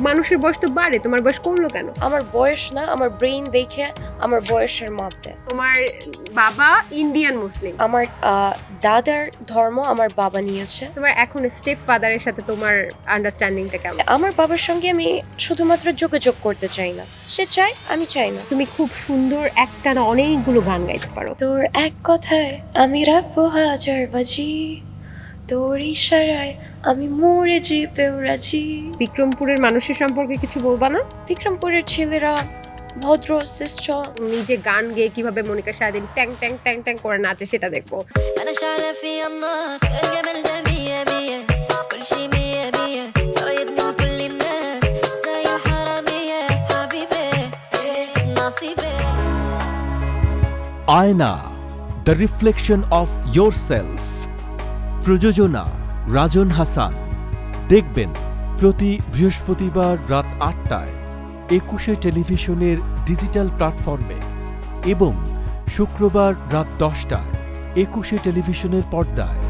মানুষের বয়স তো বাড়ে, তোমার বয়স কমলো কেন? আমার বয়স না, আমার ব্রেইন দেখে আমার বয়সের মাপ দেয়। তোমার বাবা ইন্ডিয়ান মুসলিম, আমার দাদার ধর্ম আমার বাবা নিয়েছে। তোমার এখন স্টেপ ফাদারের সাথে তোমার আন্ডারস্ট্যান্ডিংটা কেমন? আমার বাবার সঙ্গে আমি শুধুমাত্র যোগাযোগ করতে চাই না, সে চাই আমি চাই না। তুমি খুব সুন্দর একটা না অনেকগুলো গান গাইতে পারো। তোর এক কথায় আমি রাখবো হাজার বাজি, তোর ইশারায় আমি মরে যেতেও রাজি। বিক্রমপুরের মানুষের সম্পর্কে কিছু বলবা না? বিক্রমপুরের ছেলেরা ভদ্র শ্রেষ্ঠ। নিজে গান গেয়ে কিভাবে মনিকা সারাদিন ট্যাং ট্যাং ট্যাং ট্যাং করে নাচে সেটা দেখবো। আয়না, দ্য রিফ্লেকশন অফ ইয়োরসেলফ। প্রযোজনা রাজন হাসান। দেখবেন প্রতি বৃহস্পতিবার রাত ৮টায় ২১শে টেলিভিশনের ডিজিটাল প্ল্যাটফর্মে এবং শুক্রবার রাত ১০টায় ২১শে টেলিভিশনের পর্দায়।